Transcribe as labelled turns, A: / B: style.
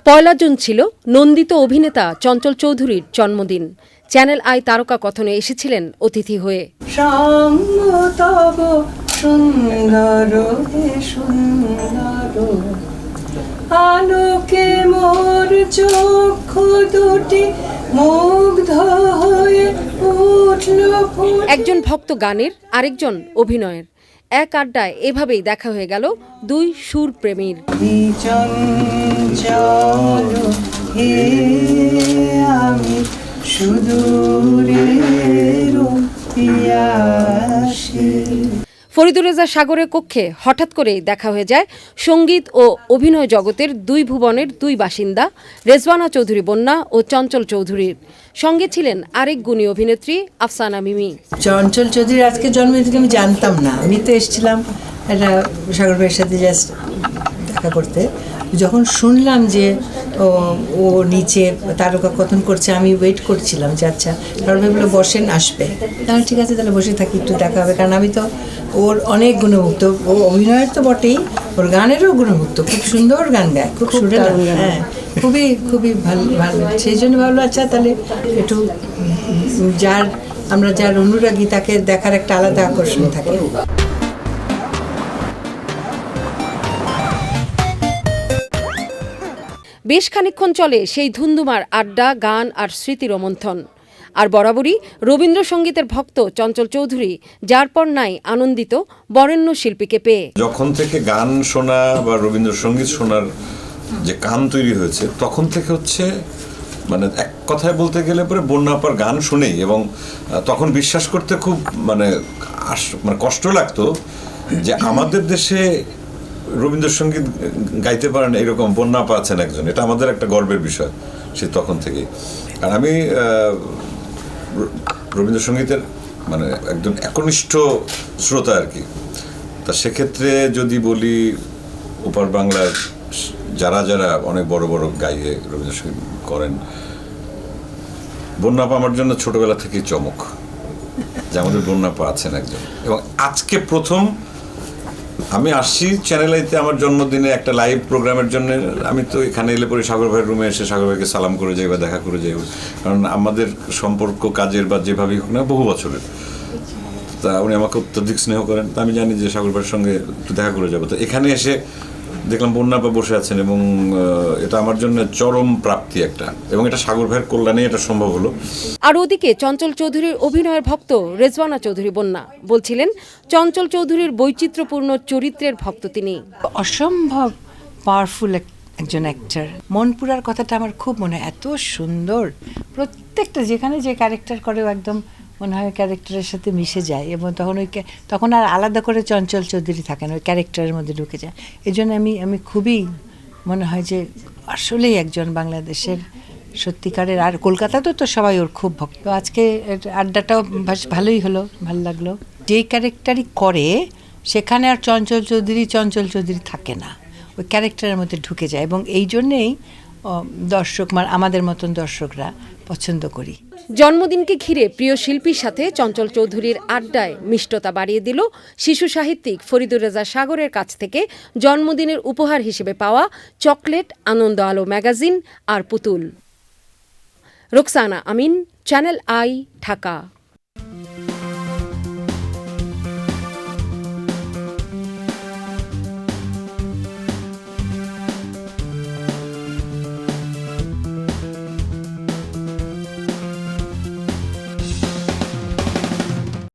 A: পয়লা June ছিল নন্দিত অভিনেতা চঞ্চল চৌধুরীর জন্মদিন। চ্যানেল আই তারকা কথনে এসেছিলেন অতিথি হয়ে।
B: আলোকে মোর চক্ষু দুটি মুগ্ধ হয়ে উঠল।
A: একজন ভক্ত গানের, আরেকজন অভিনয়ের। এক আড্ডায় এভাবেই দেখা হয়ে গেল দুই সুর প্রেমীর। ফরিদুর রেজা সাগরের কক্ষে হঠাৎ করেই দেখা হয়ে যায় সঙ্গীত ও অভিনয় জগতের দুই ভুবনের দুই বাসিন্দা রেজওয়ানা চৌধুরী বন্যা ও চঞ্চল চৌধুরীর। সঙ্গে ছিলেন আরেক গুণী অভিনেত্রী আফসানা মিমি।
B: চঞ্চল চৌধুরীর আজকে জন্মদিন আমি জানতাম না, আমি তো এসেছিলাম একটা সাগর ভাইয়ের সাথে জাস্ট দেখা করতে। যখন শুনলাম যে ও নিচে তারকা কথন করছে, আমি ওয়েট করছিলাম যে আচ্ছা সাগর ভাই বলে বসেন, আসবে। তাহলে ঠিক আছে, তাহলে বসে থাকি, একটু দেখা হবে। কারণ আমি তো ওর অনেক গুণমুগ্ধ, ও অভিনয়ের তো বটেই, ওর গানেরও গুণমুগ্ধ। খুব সুন্দর গান গায়, খুব সুন্দর। হ্যাঁ, খুবই খুবই ভালো ভালো। সেই জন্য ভাবলো আচ্ছা তাহলে একটু আমরা যার অনুরাগী তাকে দেখার একটা আলাদা আকর্ষণ থাকে।
A: বেশ খানিকক্ষণ চলে সেই ধুন্ধুমার আড্ডা, গান আর স্মৃতি রোমন্থন। আর বরাবরই রবীন্দ্রসঙ্গীতের ভক্ত চঞ্চল চৌধুরী যার পর নাই আনন্দিত বরেণ্য শিল্পীকে পেয়ে।
C: যখন থেকে গান শোনা বা রবীন্দ্রসঙ্গীত শোনার যে কান তৈরি হয়েছে, তখন থেকে হচ্ছে মানে এক কথায় বলতে গেলে পরে বন্যা আপার গান শুনেই, এবং তখন বিশ্বাস করতে খুব মানে কষ্ট লাগতো যে আমাদের দেশে রবীন্দ্রসঙ্গীত গাইতে পারেন এরকম বন্যা আপা আছেন একজন। এটা আমাদের একটা গর্বের বিষয় সে তখন থেকেই। আর আমি রবীন্দ্রসঙ্গীতের মানে একজন একনিষ্ঠ শ্রোতা আর কি। তা সেক্ষেত্রে যদি বলি ওপার বাংলার যারা যারা অনেক বড় বড় গাইয়ে রবীন্দ্রসঙ্গীত করেন, বন্যা আপা আমার জন্য ছোটবেলা থেকেই চমক যে আমাদের বন্যা আপা আছেন একজন। এবং আজকে প্রথম আমি আসছি চ্যানেল আইতে আমার জন্মদিনে একটা লাইভ প্রোগ্রামের জন্য। আমি তো এখানে এলে পরে সাগর ভাইয়ের রুমে এসে সাগর ভাইকে সালাম করে যাই বা দেখা করে যাই, কারণ আমাদের সম্পর্ক কাজের বা যেভাবেই হোক না বহু বছরের। তা উনি আমাকে অত্যধিক স্নেহ করেন, তা আমি জানি যে সাগর ভাইয়ের সঙ্গে একটু দেখা করে যাবো। তো এখানে এসে দেখলাম বন্যা আপা বসে আছেন, এবং এটা আমার জন্য চরম প্রাপ্তি একটা, এবং এটা সাগর ভাইয়ের কল্যাণে এটা সম্ভব হলো।
A: আর ওদিকে চঞ্চল চৌধুরীর অভিনয়ের ভক্ত রেজওয়ানা চৌধুরী বন্যা বলছিলেন চঞ্চল চৌধুরীর বৈচিত্র্যপূর্ণ চরিত্রের ভক্ত তিনি।
B: অসম্ভব পাওয়ারফুল একজন অ্যাক্টর। মনপুরার কথাটা আমার খুব মনে হয়, এত সুন্দর প্রত্যেকটা, যেখানে যে ক্যারেক্টার করে একদম মনে হয় ক্যারেক্টারের সাথে মিশে যায়, এবং তখন আর আলাদা করে চঞ্চল চৌধুরী থাকেন, ওই ক্যারেক্টারের মধ্যে ঢুকে যায়। এই জন্য আমি খুবই মনে হয় যে আসলেই একজন বাংলাদেশের সত্যিকারের। আর কলকাতাতেও তো সবাই ওর খুব ভক্ত। আজকে আড্ডাটাও ভালোই হলো, ভালো লাগলো। যেই ক্যারেক্টারই করে সেখানে আর চঞ্চল চৌধুরী থাকে না, ওই ক্যারেক্টারের মধ্যে ঢুকে যায়, এবং এই জন্যেই দর্শক আমাদের মতন দর্শকরা পছন্দ করি।
A: জন্মদিনকে ঘিরে প্রিয় শিল্পীর সাথে চঞ্চল চৌধুরীর আড্ডায় মিষ্টতা বাড়িয়ে দিল শিশু সাহিত্যিক ফরিদুর রেজা সাগরের কাছ থেকে জন্মদিনের উপহার হিসেবে পাওয়া চকলেট, আনন্দ আলো ম্যাগাজিন আর পুতুল। রোকসানা আমিন, চ্যানেল আই, ঢাকা।